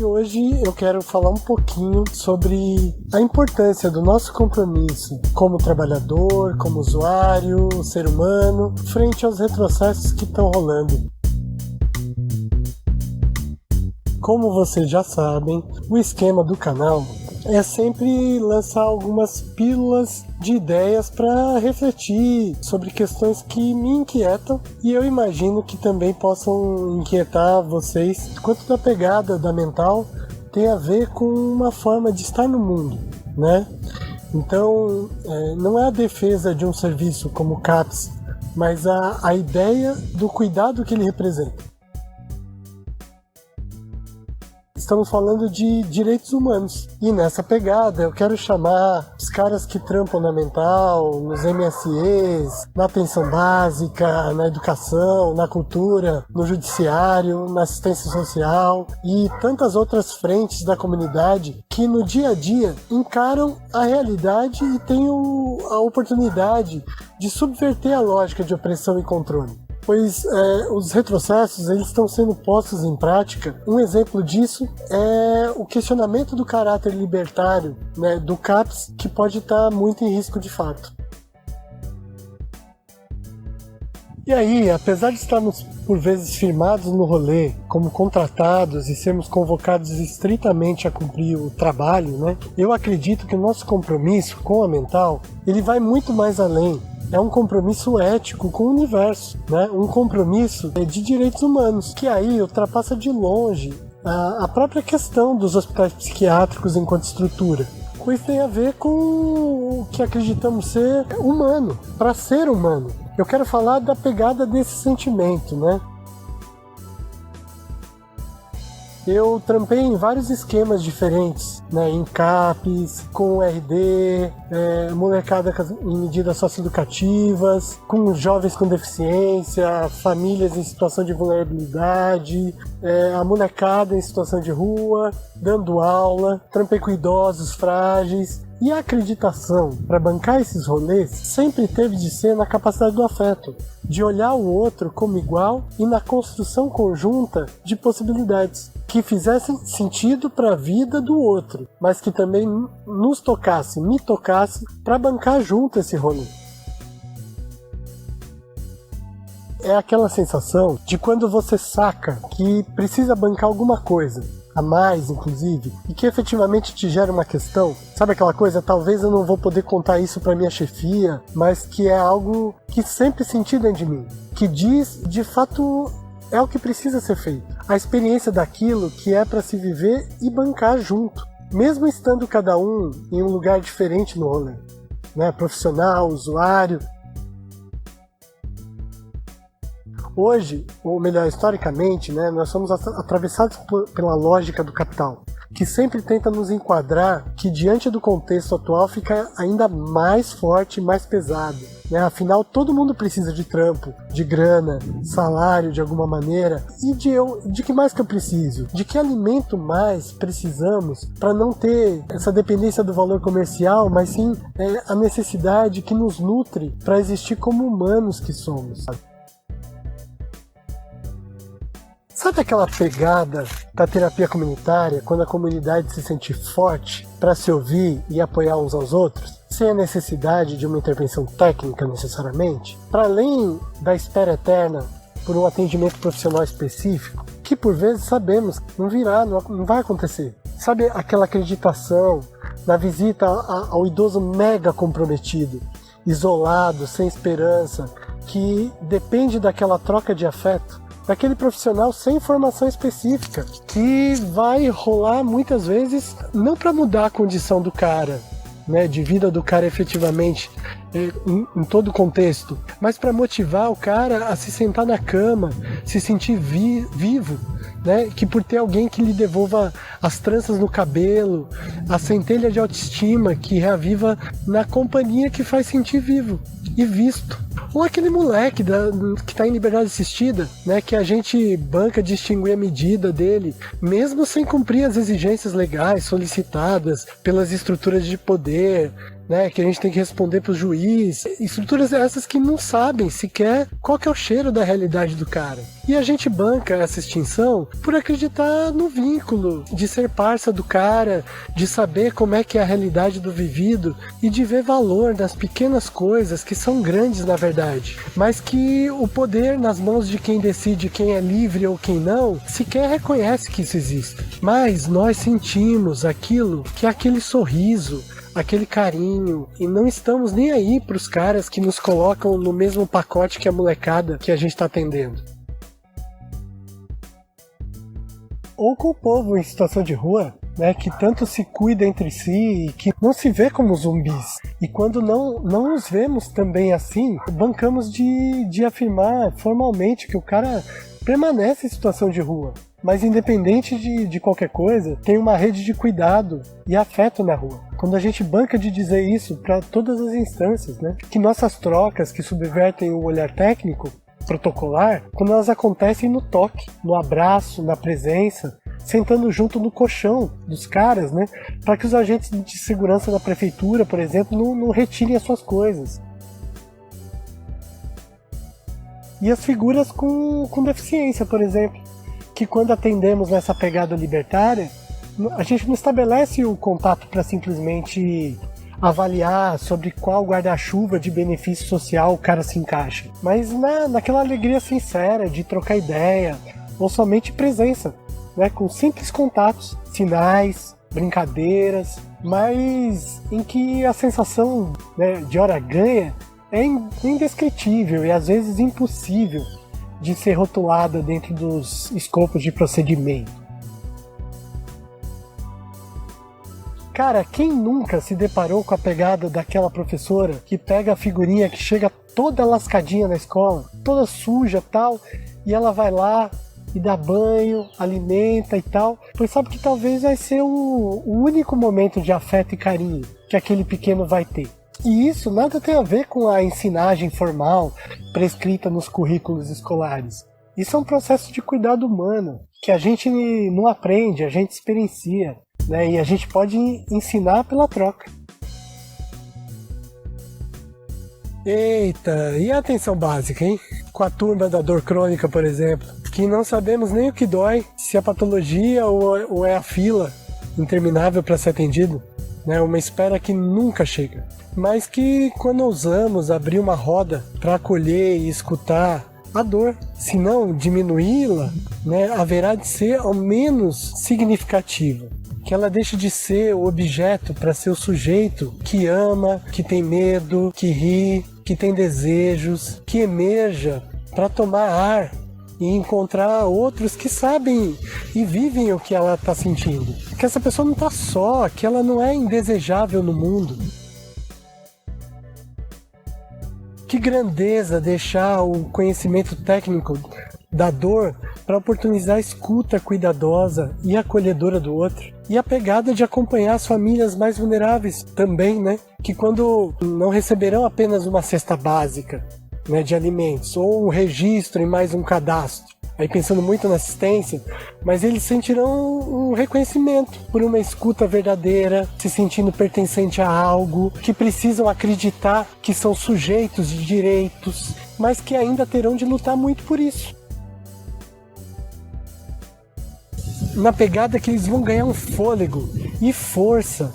hoje eu quero falar um pouquinho sobre a importância do nosso compromisso como trabalhador, como usuário, ser humano, frente aos retrocessos que estão rolando. Como vocês já sabem, o esquema do canal é sempre lançar algumas pílulas de ideias para refletir sobre questões que me inquietam e eu imagino que também possam inquietar vocês. Quanto da pegada da Mental tem a ver com uma forma de estar no mundo, né? Então, não é a defesa de um serviço como o CAPS, mas a ideia do cuidado que ele representa. Estamos falando de direitos humanos. E nessa pegada eu quero chamar os caras que trampam na Mental, nos MSEs, na atenção básica, na educação, na cultura, no judiciário, na assistência social e tantas outras frentes da comunidade que no dia a dia encaram a realidade e têm a oportunidade de subverter a lógica de opressão e controle. Pois os retrocessos eles estão sendo postos em prática. Um exemplo disso é o questionamento do caráter libertário, né, do CAPS, que pode estar muito em risco de fato. E aí, apesar de estarmos por vezes firmados no rolê, como contratados e sermos convocados estritamente a cumprir o trabalho, né, eu acredito que o nosso compromisso com a Mental ele vai muito mais além. É um compromisso ético com o universo, né? Um compromisso de direitos humanos, que aí ultrapassa de longe a própria questão dos hospitais psiquiátricos enquanto estrutura. Isso tem a ver com o que acreditamos ser humano, para ser humano. Eu quero falar da pegada desse sentimento, né? Eu trampei em vários esquemas diferentes, né, em CAPES, com RD, molecada em medidas socioeducativas, com jovens com deficiência, famílias em situação de vulnerabilidade, a molecada em situação de rua, dando aula, trampei com idosos frágeis. E a acreditação para bancar esses rolês sempre teve de ser na capacidade do afeto, de olhar o outro como igual e na construção conjunta de possibilidades que fizessem sentido para a vida do outro, mas que também nos tocasse, me tocasse, para bancar junto esse rolê. É aquela sensação de quando você saca que precisa bancar alguma coisa, a mais, inclusive, e que efetivamente te gera uma questão. Sabe aquela coisa, talvez eu não vou poder contar isso para minha chefia, mas que é algo que sempre senti dentro de mim, que diz, de fato, é o que precisa ser feito. A experiência daquilo que é para se viver e bancar junto, mesmo estando cada um em um lugar diferente no rolê, né? Profissional, usuário. Hoje, ou melhor, historicamente, né, nós somos atravessados pela lógica do capital, que sempre tenta nos enquadrar, que diante do contexto atual fica ainda mais forte e mais pesado, né? Afinal, todo mundo precisa de trampo, de grana, salário de alguma maneira. E de que mais que eu preciso? De que alimento mais precisamos para não ter essa dependência do valor comercial, mas sim a necessidade que nos nutre para existir como humanos que somos. Sabe aquela pegada da terapia comunitária, quando a comunidade se sente forte para se ouvir e apoiar uns aos outros, sem a necessidade de uma intervenção técnica necessariamente? Para além da espera eterna por um atendimento profissional específico, que por vezes sabemos não vai acontecer. Sabe aquela acreditação na visita ao idoso mega comprometido, isolado, sem esperança, que depende daquela troca de afeto? Daquele profissional sem formação específica, que vai rolar muitas vezes não para mudar a condição do cara, né, de vida do cara efetivamente em todo o contexto, mas para motivar o cara a se sentar na cama, se sentir vivo, né, que por ter alguém que lhe devolva as tranças no cabelo, a centelha de autoestima que reaviva na companhia que faz sentir vivo e visto. Ou aquele moleque que está em liberdade assistida, né, que a gente banca de extinguir a medida dele, mesmo sem cumprir as exigências legais solicitadas pelas estruturas de poder, né, que a gente tem que responder pro juiz. Estruturas essas que não sabem sequer qual que é o cheiro da realidade do cara. E a gente banca essa extinção por acreditar no vínculo, de ser parça do cara, de saber como é que é a realidade do vivido e de ver valor nas pequenas coisas que são grandes na verdade, mas que o poder nas mãos de quem decide quem é livre ou quem não, sequer reconhece que isso existe. Mas nós sentimos aquilo que é aquele sorriso, aquele carinho, e não estamos nem aí pros caras que nos colocam no mesmo pacote que a molecada que a gente tá atendendo. Ou com o povo em situação de rua, né, que tanto se cuida entre si e que não se vê como zumbis. E quando não os vemos também assim, bancamos de afirmar formalmente que o cara permanece em situação de rua. Mas independente de qualquer coisa, tem uma rede de cuidado e afeto na rua. Quando a gente banca de dizer isso para todas as instâncias, né, que nossas trocas que subvertem o olhar técnico, protocolar, quando elas acontecem no toque, no abraço, na presença, sentando junto no colchão dos caras, né, para que os agentes de segurança da prefeitura, por exemplo, não retirem as suas coisas. E as figuras com deficiência, por exemplo, que quando atendemos nessa pegada libertária, a gente não estabelece o contato para simplesmente avaliar sobre qual guarda-chuva de benefício social o cara se encaixa, mas naquela alegria sincera de trocar ideia, ou somente presença, né, com simples contatos, sinais, brincadeiras, mas em que a sensação, né, de hora ganha é indescritível e às vezes impossível de ser rotulada dentro dos escopos de procedimento. Cara, quem nunca se deparou com a pegada daquela professora que pega a figurinha que chega toda lascadinha na escola, toda suja e tal, e ela vai lá e dá banho, alimenta e tal, pois sabe que talvez vai ser o único momento de afeto e carinho que aquele pequeno vai ter. E isso nada tem a ver com a ensinagem formal prescrita nos currículos escolares. Isso é um processo de cuidado humano que a gente não aprende, a gente experiencia, né? E a gente pode ensinar pela troca. Eita, e a atenção básica, hein? Com a turma da dor crônica, por exemplo, que não sabemos nem o que dói, se é patologia ou é a fila interminável para ser atendido, né? Uma espera que nunca chega, mas que quando ousamos abrir uma roda para acolher e escutar a dor, se não diminuí-la, né, haverá de ser ao menos significativa. Que ela deixe de ser o objeto para ser o sujeito que ama, que tem medo, que ri, que tem desejos, que emerja para tomar ar e encontrar outros que sabem e vivem o que ela está sentindo. Que essa pessoa não está só, que ela não é indesejável no mundo. Que grandeza deixar o conhecimento técnico da dor para oportunizar a escuta cuidadosa e acolhedora do outro. E a pegada de acompanhar as famílias mais vulneráveis também, né? Que quando não receberão apenas uma cesta básica, né, de alimentos, ou um registro em mais um cadastro, aí pensando muito na assistência, mas eles sentirão um reconhecimento por uma escuta verdadeira, se sentindo pertencente a algo, que precisam acreditar que são sujeitos de direitos, mas que ainda terão de lutar muito por isso. Na pegada que eles vão ganhar um fôlego e força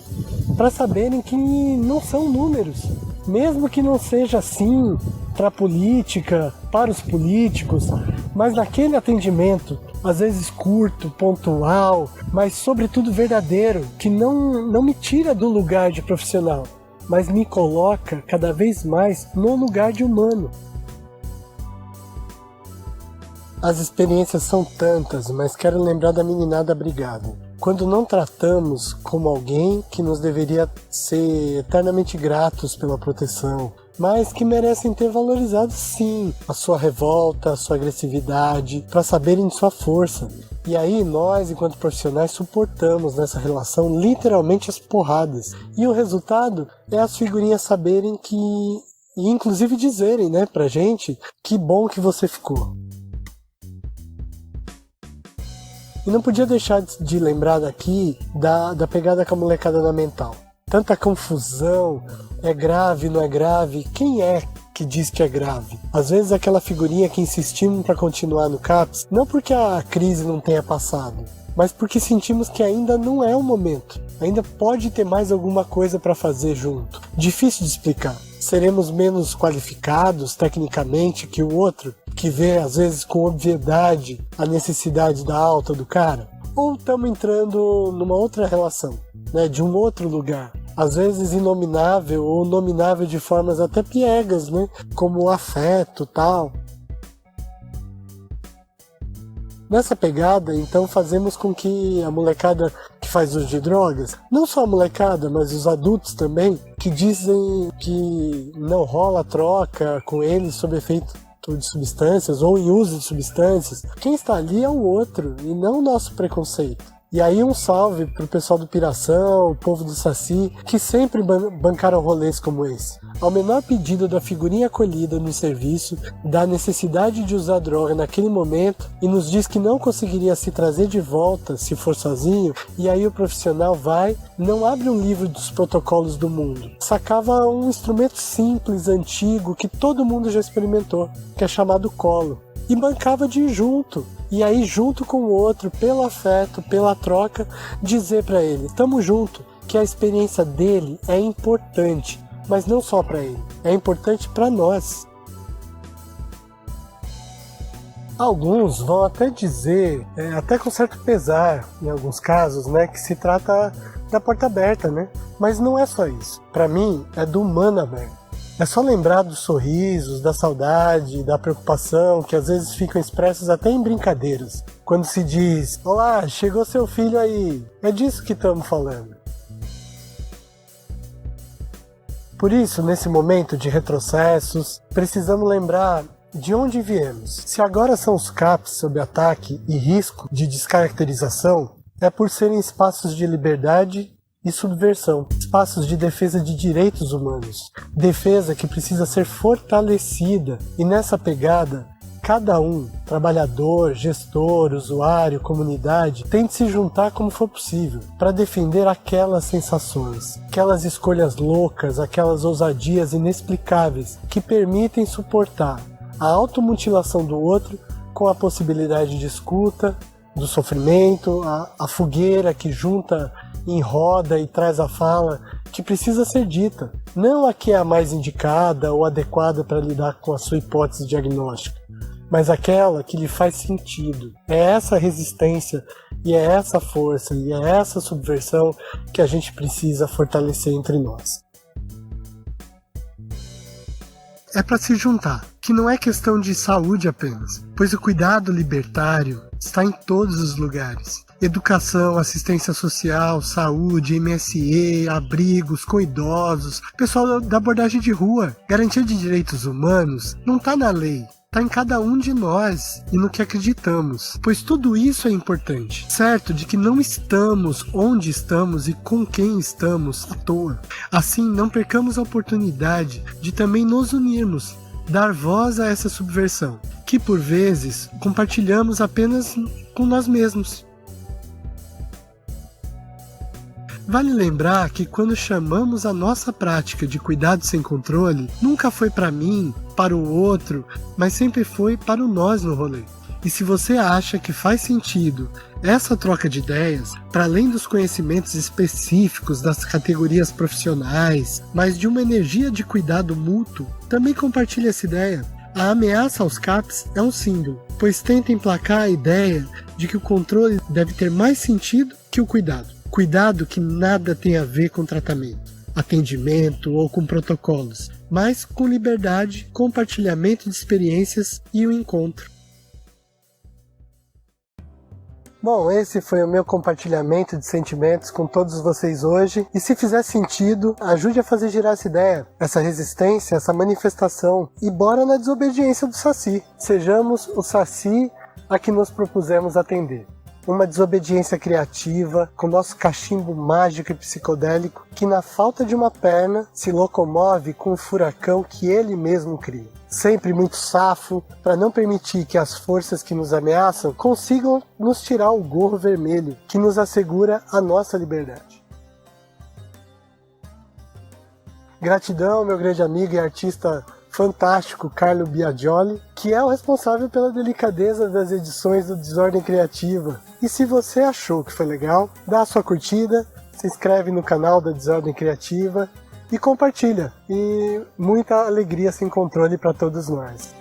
para saberem que não são números, mesmo que não seja assim para a política, para os políticos, mas naquele atendimento, às vezes curto, pontual, mas sobretudo verdadeiro, que não me tira do lugar de profissional, mas me coloca cada vez mais no lugar de humano. As experiências são tantas, mas quero lembrar da meninada brigada. Quando não tratamos como alguém que nos deveria ser eternamente gratos pela proteção, mas que merecem ter valorizado sim a sua revolta, a sua agressividade, para saberem de sua força. E aí nós, enquanto profissionais, suportamos nessa relação literalmente as porradas. E o resultado é as figurinhas saberem que, e inclusive dizerem, né, pra gente, que bom que você ficou. E não podia deixar de lembrar daqui da pegada com a molecada da mental. tanta confusão, é grave, não é grave, quem é que diz que é grave? Às vezes aquela figurinha que insistimos para continuar no CAPS, não porque a crise não tenha passado, mas porque sentimos que ainda não é o momento, ainda pode ter mais alguma coisa para fazer junto. Difícil de explicar. Seremos menos qualificados tecnicamente que o outro, que vê às vezes com obviedade a necessidade da alta do cara? Ou estamos entrando numa outra relação, né, de um outro lugar, às vezes inominável ou nominável de formas até piegas, né, como o afeto, tal. Nessa pegada, então, fazemos com que a molecada que faz uso de drogas, não só a molecada, mas os adultos também, que dizem que não rola troca com eles sob efeito de substâncias ou em uso de substâncias, quem está ali é o outro e não o nosso preconceito. E aí um salve pro pessoal do Piração, o povo do Saci, que sempre bancaram rolês como esse. Ao menor pedido da figurinha acolhida no serviço, da necessidade de usar droga naquele momento, e nos diz que não conseguiria se trazer de volta se for sozinho, e aí o profissional vai, não abre um livro dos protocolos do mundo. Sacava um instrumento simples, antigo, que todo mundo já experimentou, que é chamado colo. E bancava de ir junto. E aí, junto com o outro, pelo afeto, pela troca, dizer para ele, tamo junto, que a experiência dele é importante, mas não só para ele, é importante para nós. Alguns vão até dizer, até com certo pesar, em alguns casos, né, que se trata da porta aberta, né? Mas não é só isso. Para mim, é do humano aberto. É só lembrar dos sorrisos, da saudade, da preocupação, que às vezes ficam expressos até em brincadeiras. Quando se diz, olá, chegou seu filho aí. É disso que estamos falando. Por isso, nesse momento de retrocessos, precisamos lembrar de onde viemos. Se agora são os CAPs sob ataque e risco de descaracterização, é por serem espaços de liberdade e subversão, espaços de defesa de direitos humanos, defesa que precisa ser fortalecida, e nessa pegada, cada um, trabalhador, gestor, usuário, comunidade, tem de se juntar como for possível, para defender aquelas sensações, aquelas escolhas loucas, aquelas ousadias inexplicáveis, que permitem suportar a automutilação do outro com a possibilidade de escuta, do sofrimento, a fogueira que junta em roda e traz a fala que precisa ser dita, não a que é a mais indicada ou adequada para lidar com a sua hipótese diagnóstica, mas aquela que lhe faz sentido. É essa resistência e é essa força e é essa subversão que a gente precisa fortalecer entre nós. É para se juntar, que não é questão de saúde apenas, pois o cuidado libertário está em todos os lugares. Educação, assistência social, saúde, MSE, abrigos com idosos, pessoal da abordagem de rua. Garantia de direitos humanos não está na lei, está em cada um de nós e no que acreditamos, pois tudo isso é importante. Certo de que não estamos onde estamos e com quem estamos à toa. Assim, não percamos a oportunidade de também nos unirmos, dar voz a essa subversão, que por vezes compartilhamos apenas com nós mesmos. Vale lembrar que quando chamamos a nossa prática de cuidado sem controle, nunca foi para mim, para o outro, mas sempre foi para o nós no rolê. E se você acha que faz sentido essa troca de ideias, para além dos conhecimentos específicos das categorias profissionais, mas de uma energia de cuidado mútuo, também compartilhe essa ideia. A ameaça aos CAPs é um símbolo, pois tenta emplacar a ideia de que o controle deve ter mais sentido que o cuidado. Cuidado que nada tem a ver com tratamento, atendimento ou com protocolos, mas com liberdade, compartilhamento de experiências e o encontro. Bom, esse foi o meu compartilhamento de sentimentos com todos vocês hoje. E se fizer sentido, ajude a fazer girar essa ideia, essa resistência, essa manifestação. E bora na desobediência do Saci. Sejamos o Saci a que nos propusemos atender. Uma desobediência criativa, com nosso cachimbo mágico e psicodélico, que na falta de uma perna se locomove com o furacão que ele mesmo cria. Sempre muito safo, para não permitir que as forças que nos ameaçam consigam nos tirar o gorro vermelho, que nos assegura a nossa liberdade. Gratidão ao meu grande amigo e artista fantástico Carlo Biagioli, que é o responsável pela delicadeza das edições do Desordem Criativa. E se você achou que foi legal, dá a sua curtida, se inscreve no canal da Desordem Criativa e compartilha. E muita alegria sem controle para todos nós.